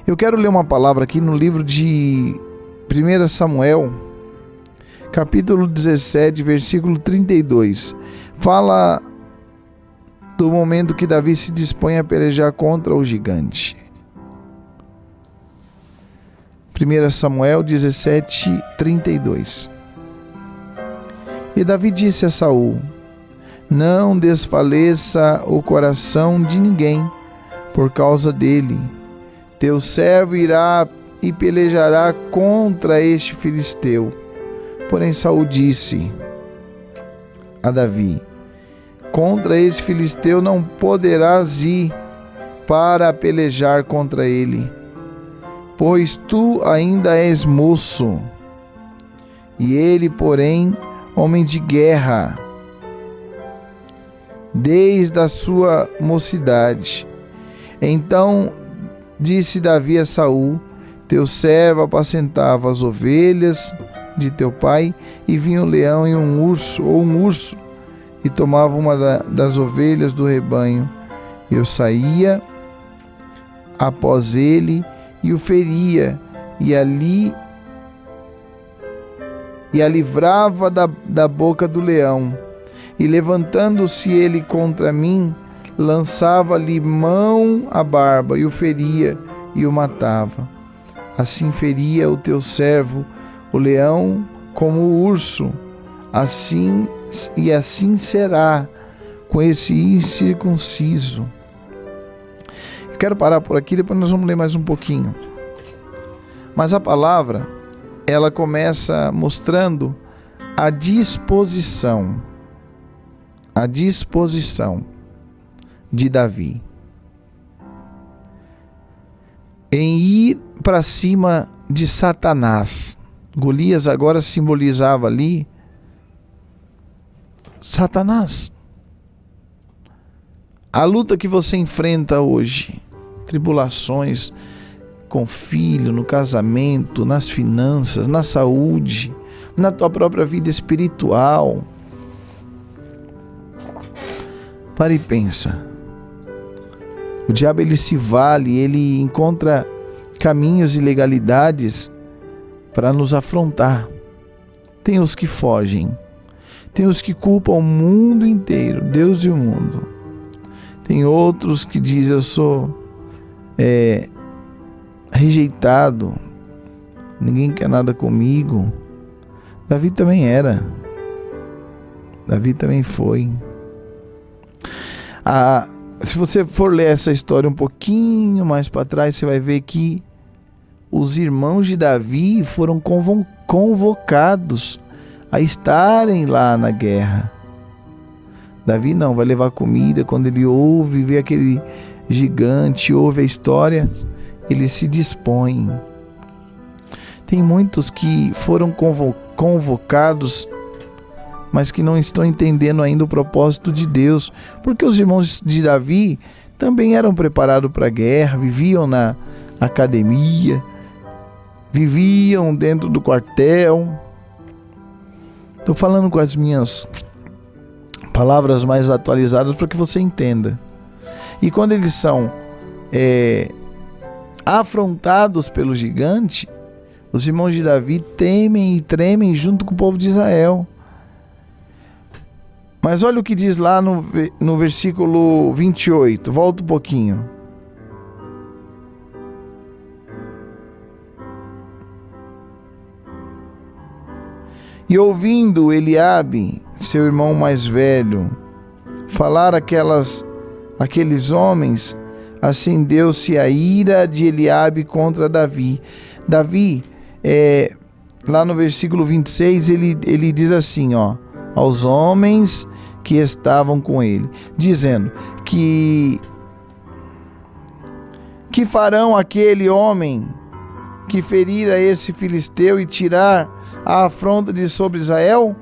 Eu quero ler uma palavra aqui no livro de 1 Samuel, capítulo 17, versículo 32. Fala do momento que Davi se dispõe a pelejar contra o gigante. 1 Samuel 17, 32. E Davi disse a Saul: não desfaleça o coração de ninguém por causa dele. Teu servo irá e pelejará contra este filisteu. Porém Saul disse a Davi: contra esse filisteu não poderás ir para pelejar contra ele, pois tu ainda és moço, e ele, porém, homem de guerra, desde a sua mocidade. Então disse Davi a Saul: teu servo apacentava as ovelhas de teu pai, e vinha um leão e um urso, e tomava uma das ovelhas do rebanho. Eu saía após ele e o feria, e a livrava da boca do leão. E levantando-se ele contra mim, lançava-lhe mão à barba, e o feria e o matava. Assim feria o teu servo o leão como o urso, assim será com esse incircunciso. Eu quero parar por aqui, depois nós vamos ler mais um pouquinho. Mas a palavra, ela começa mostrando a disposição de Davi em ir para cima de Satanás. Golias agora simbolizava ali Satanás. A luta que você enfrenta hoje, tribulações com filho, no casamento, nas finanças, na saúde, na tua própria vida espiritual. Para e pensa. O diabo, ele se vale, ele encontra caminhos e legalidades para nos afrontar. Tem os que fogem, tem os que culpam o mundo inteiro, Deus e o mundo. Tem outros que dizem: eu sou rejeitado, ninguém quer nada comigo. Davi também era. Davi também foi. Se você for ler essa história um pouquinho mais para trás, você vai ver que os irmãos de Davi foram convocados a estarem lá na guerra. Davi não, vai levar comida. Quando ele vê aquele gigante, ouve a história, ele se dispõe. Tem muitos que foram convocados, mas que não estão entendendo ainda o propósito de Deus, porque os irmãos de Davi também eram preparados para a guerra, viviam na academia, viviam dentro do quartel. Estou falando com as minhas palavras mais atualizadas para que você entenda. E quando eles são afrontados pelo gigante, os irmãos de Davi temem e tremem junto com o povo de Israel. Mas olha o que diz lá no versículo 28. Volta um pouquinho. E ouvindo Eliabe, seu irmão mais velho, falar aqueles homens, acendeu-se a ira de Eliabe contra Davi. Davi, lá no versículo 26, ele diz assim, aos homens que estavam com ele, dizendo que farão aquele homem que ferir a esse filisteu e tirar a afronta de sobre Israel?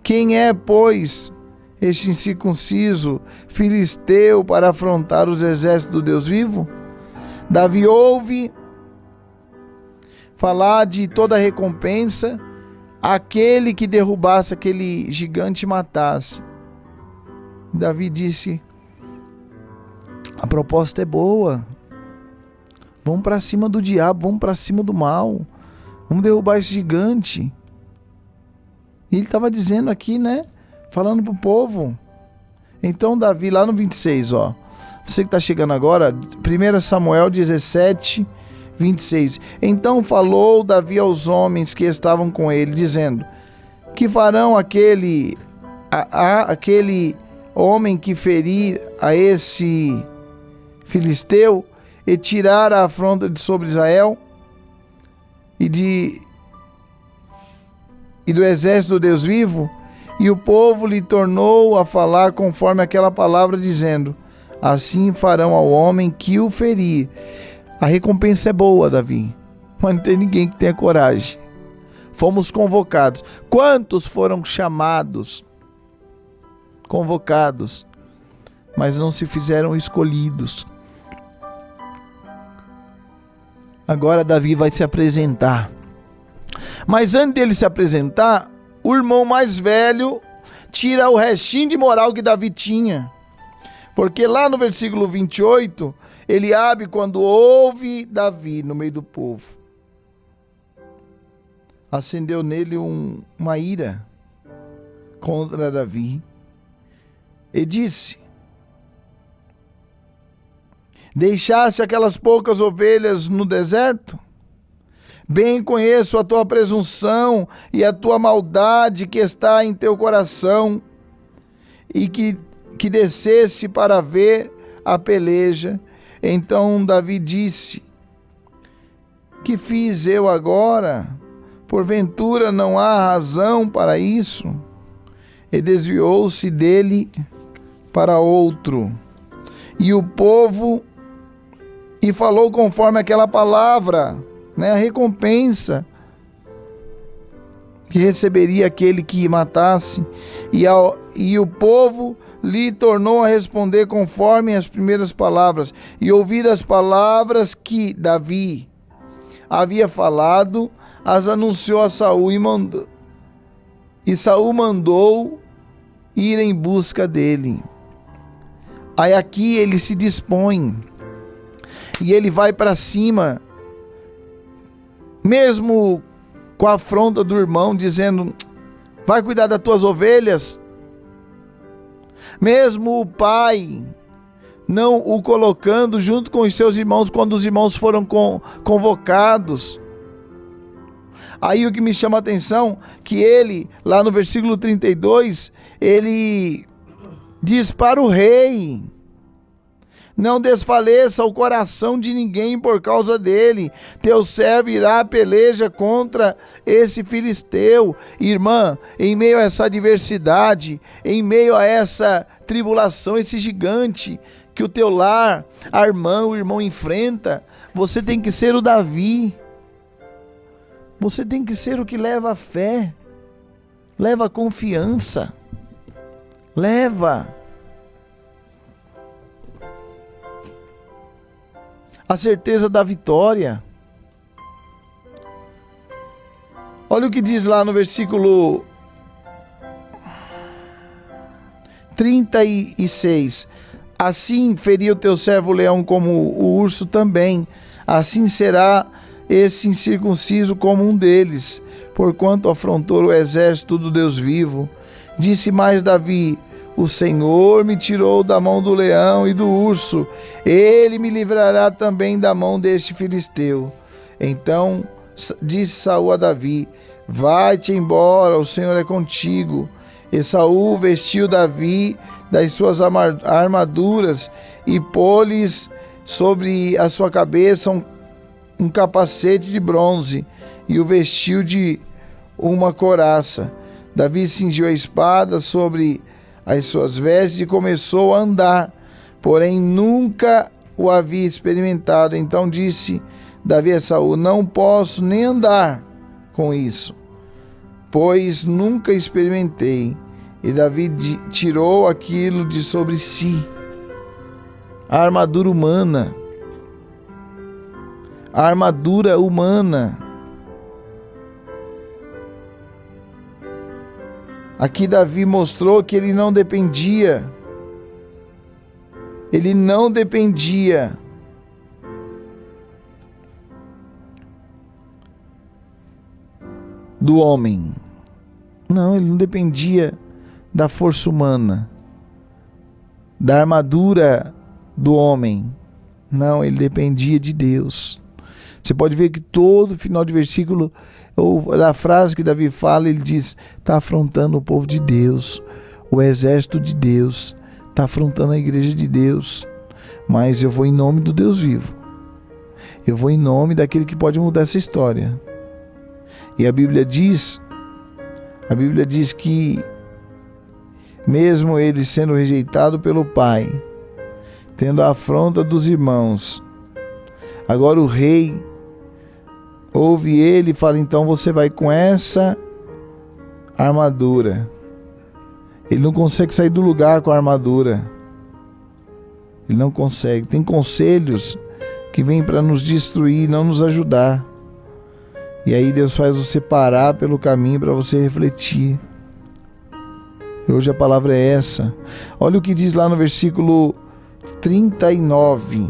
Quem é, pois, este incircunciso filisteu para afrontar os exércitos do Deus vivo? Davi ouve falar de toda a recompensa, aquele que derrubasse aquele gigante e matasse. Davi disse: a proposta é boa, Vamos para cima do diabo, vamos para cima do mal. Vamos derrubar esse gigante. E ele estava dizendo aqui, né? Falando pro povo. Então Davi, lá no 26, ó. Você que está chegando agora, 1 Samuel 17, 26. Então falou Davi aos homens que estavam com ele, dizendo: que farão aquele homem que ferir a esse filisteu e tirar a afronta de sobre Israel e do exército do Deus vivo? E o povo lhe tornou a falar conforme aquela palavra, dizendo: assim farão ao homem que o ferir. A recompensa é boa, Davi, mas não tem ninguém que tenha coragem. Fomos convocados. Quantos foram chamados, convocados, mas não se fizeram escolhidos? Agora Davi vai se apresentar. Mas antes dele se apresentar, o irmão mais velho tira o restinho de moral que Davi tinha. Porque lá no versículo 28, Eliabe, quando ouve Davi no meio do povo, acendeu nele uma ira contra Davi e disse: deixaste aquelas poucas ovelhas no deserto? Bem conheço a tua presunção e a tua maldade que está em teu coração, e que descesse para ver a peleja. Então Davi disse: que fiz eu agora? Porventura não há razão para isso? E desviou-se dele para outro. E o povo, e falou conforme aquela palavra, né, a recompensa que receberia aquele que matasse. E o povo lhe tornou a responder conforme as primeiras palavras. E ouvidas as palavras que Davi havia falado, as anunciou a Saul e Saul mandou ir em busca dele. Aí aqui ele se dispõe e ele vai para cima, mesmo com a afronta do irmão, dizendo: vai cuidar das tuas ovelhas. Mesmo o pai não o colocando junto com os seus irmãos quando os irmãos foram convocados. Aí o que me chama a atenção, que ele, lá no versículo 32, ele diz para o rei: não desfaleça o coração de ninguém por causa dele. Teu servo irá à peleja contra esse filisteu. Irmã, em meio a essa adversidade, em meio a essa tribulação, esse gigante que o teu lar, a irmã, o irmão enfrenta, você tem que ser o Davi. Você tem que ser o que leva a fé, leva a confiança, leva a certeza da vitória. Olha o que diz lá no versículo 36. Assim feriu teu servo o leão como o urso também, assim será esse incircunciso como um deles, porquanto afrontou o exército do Deus vivo. Disse mais Davi: o Senhor me tirou da mão do leão e do urso, ele me livrará também da mão deste filisteu. Então disse Saul a Davi: vai-te embora, o Senhor é contigo. E Saul vestiu Davi das suas armaduras e pôs-lhes sobre a sua cabeça um capacete de bronze e o vestiu de uma couraça. Davi cingiu a espada sobre as suas vestes e começou a andar, porém nunca o havia experimentado. Então disse Davi a Saul: não posso nem andar com isso, pois nunca experimentei. E Davi tirou aquilo de sobre si, a armadura humana. A armadura humana. Aqui Davi mostrou que ele não dependia. Ele não dependia do homem. Não, ele não dependia da força humana, da armadura do homem. Não, ele dependia de Deus. Você pode ver que todo final de versículo, ou da frase que Davi fala, ele diz: está afrontando o povo de Deus, o exército de Deus, está afrontando a igreja de Deus. Mas eu vou em nome do Deus vivo. Eu vou em nome daquele que pode mudar essa história. E a Bíblia diz que mesmo ele sendo rejeitado pelo pai, tendo a afronta dos irmãos, agora o rei ouve ele e fala: então você vai com essa armadura. Ele não consegue sair do lugar com a armadura. Ele não consegue. Tem conselhos que vêm para nos destruir, não nos ajudar. E aí Deus faz você parar pelo caminho para você refletir. E hoje a palavra é essa. Olha o que diz lá no versículo 39.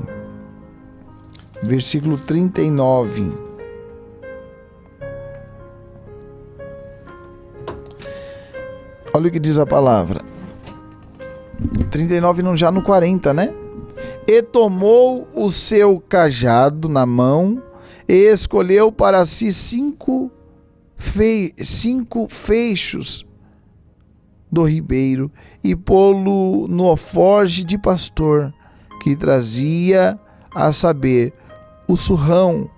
Versículo 39. Olha o que diz a palavra. 39 já no 40, né? E tomou o seu cajado na mão e escolheu para si cinco feixos do ribeiro e pô-lo no alforje de pastor que trazia, a saber, o surrão,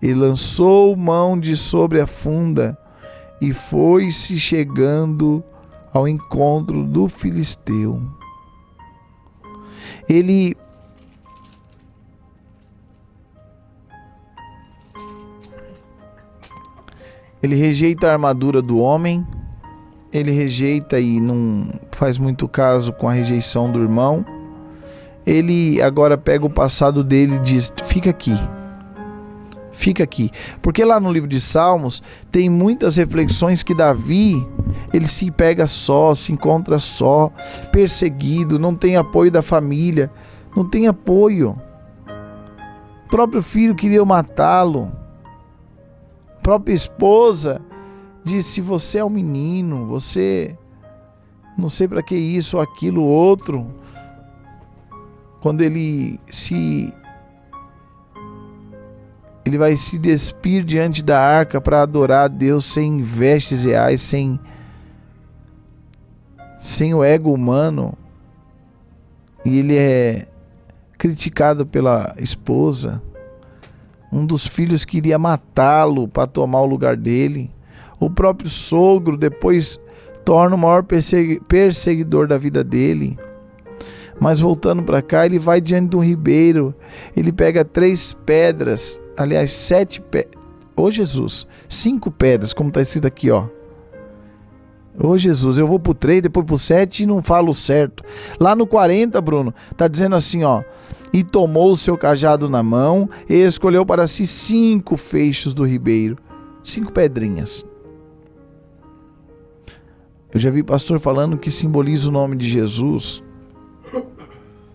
e lançou mão de sobre a funda e foi-se chegando ao encontro do filisteu. Ele rejeita a armadura do homem, ele rejeita e não faz muito caso com a rejeição do irmão. Ele agora pega o passado dele e diz: fica aqui. Fica aqui. Porque lá no livro de Salmos tem muitas reflexões que Davi, ele se pega só, se encontra só, perseguido, não tem apoio da família, não tem apoio. O próprio filho queria matá-lo. A própria esposa disse: você é um menino, você não sei para que isso ou aquilo outro. Quando ele vai se despir diante da arca para adorar a Deus sem vestes reais, sem o ego humano, e ele é criticado pela esposa. Um dos filhos queria matá-lo para tomar o lugar dele. O próprio sogro depois torna o maior perseguidor da vida dele. Mas voltando para cá, ele vai diante de um ribeiro, ele pega 3 pedras, aliás 7 pedras, ô Jesus, 5 pedras, como está escrito aqui, ó. Ô Jesus, eu vou pro 3, depois pro 7 e não falo certo. Lá no 40, Bruno, tá dizendo assim, ó: e tomou o seu cajado na mão e escolheu para si 5 feixes do ribeiro, 5 pedrinhas. Eu já vi pastor falando que simboliza o nome de Jesus.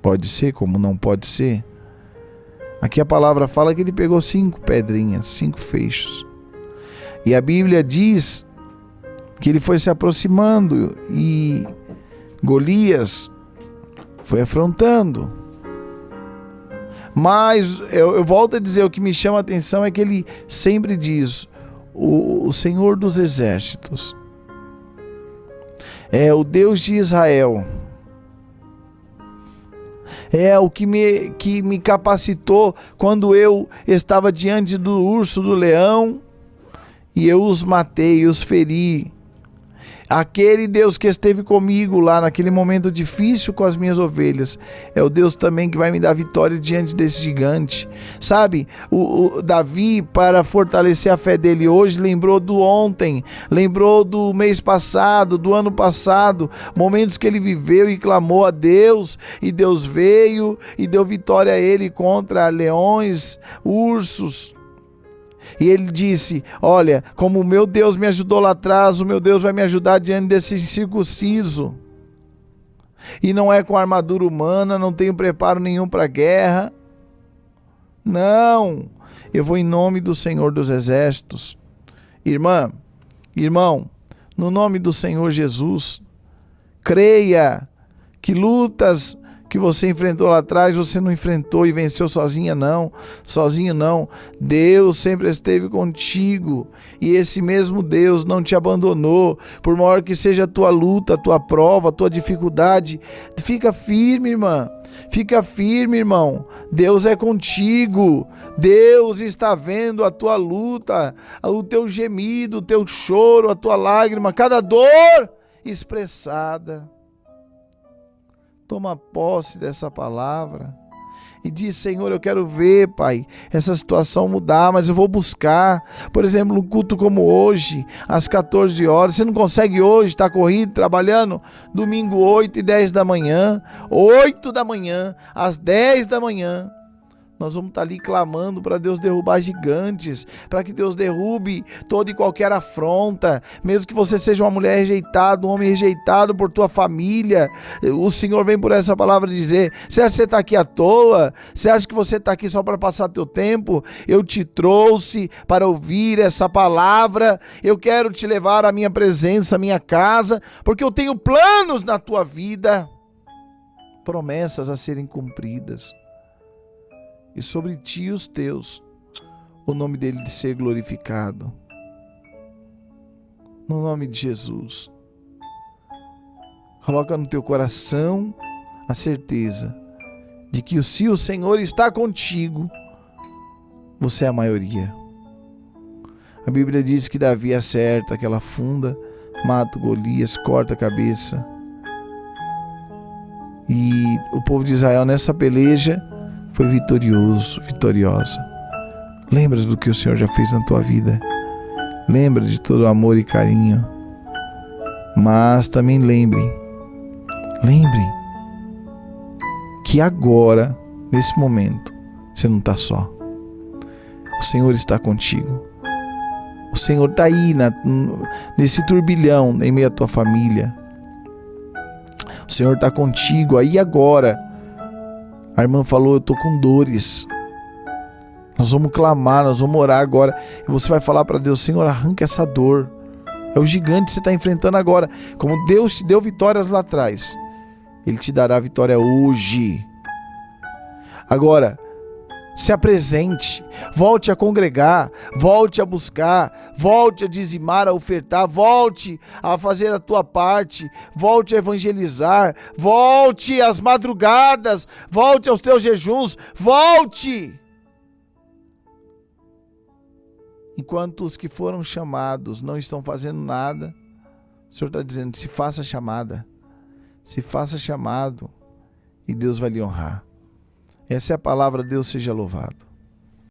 Pode ser, como não pode ser. Aqui a palavra fala que ele pegou 5 pedrinhas, 5 feixes. E a Bíblia diz que ele foi se aproximando e Golias foi afrontando. Mas eu volto a dizer, o que me chama a atenção é que ele sempre diz: o Senhor dos Exércitos é o Deus de Israel. É o que me capacitou quando eu estava diante do urso, do leão, e eu os matei, os feri. Aquele Deus que esteve comigo lá naquele momento difícil com as minhas ovelhas, é o Deus também que vai me dar vitória diante desse gigante. Sabe, o Davi, para fortalecer a fé dele hoje, lembrou do ontem, lembrou do mês passado, do ano passado, momentos que ele viveu e clamou a Deus, e Deus veio e deu vitória a ele contra leões, ursos. E ele disse: olha, como o meu Deus me ajudou lá atrás, o meu Deus vai me ajudar diante desse incircunciso. E não é com armadura humana, não tenho preparo nenhum para a guerra. Não, eu vou em nome do Senhor dos Exércitos. Irmã, Irmão, no nome do Senhor Jesus, creia que lutas que você enfrentou lá atrás, você não enfrentou e venceu sozinho não. Deus sempre esteve contigo, e esse mesmo Deus não te abandonou. Por maior que seja a tua luta, a tua prova, a tua dificuldade, fica firme, irmã. Fica firme, irmão. Deus é contigo. Deus está vendo a tua luta, o teu gemido, o teu choro, a tua lágrima, cada dor expressada. Toma posse dessa palavra e diz: Senhor, eu quero ver, Pai, essa situação mudar, mas eu vou buscar. Por exemplo, um culto como hoje, às 14 horas, você não consegue hoje estar corrido, trabalhando, domingo 8 e 10 da manhã, 8 da manhã, às 10 da manhã, nós vamos estar ali clamando para Deus derrubar gigantes, para que Deus derrube toda e qualquer afronta, mesmo que você seja uma mulher rejeitada, um homem rejeitado por tua família. O Senhor vem por essa palavra dizer: você acha que você está aqui à toa? Você acha que você está aqui só para passar teu tempo? Eu te trouxe para ouvir essa palavra. Eu quero te levar à minha presença, à minha casa, porque eu tenho planos na tua vida, promessas a serem cumpridas. E sobre ti e os teus, o nome dele de ser glorificado. No nome de Jesus. Coloca no teu coração a certeza de que se o Senhor está contigo, você é a maioria. A Bíblia diz que Davi acerta aquela funda, mata o Golias, corta a cabeça. E o povo de Israel nessa peleja foi vitorioso, vitoriosa. Lembra do que o Senhor já fez na tua vida. Lembra de todo o amor e carinho. Mas também lembre que agora, nesse momento, você não está só. O Senhor está contigo. O Senhor está aí nesse turbilhão em meio à tua família. O Senhor está contigo aí agora. A irmã falou: eu estou com dores. Nós vamos clamar, nós vamos orar agora. E você vai falar para Deus: Senhor, arranca essa dor. É o gigante que você está enfrentando agora. Como Deus te deu vitórias lá atrás, Ele te dará vitória hoje. Agora, se apresente, volte a congregar, volte a buscar, volte a dizimar, a ofertar, volte a fazer a tua parte, volte a evangelizar, volte às madrugadas, volte aos teus jejuns, volte. Enquanto os que foram chamados não estão fazendo nada, o Senhor está dizendo: se faça chamada, se faça chamado, e Deus vai lhe honrar. Essa é a palavra. Deus seja louvado.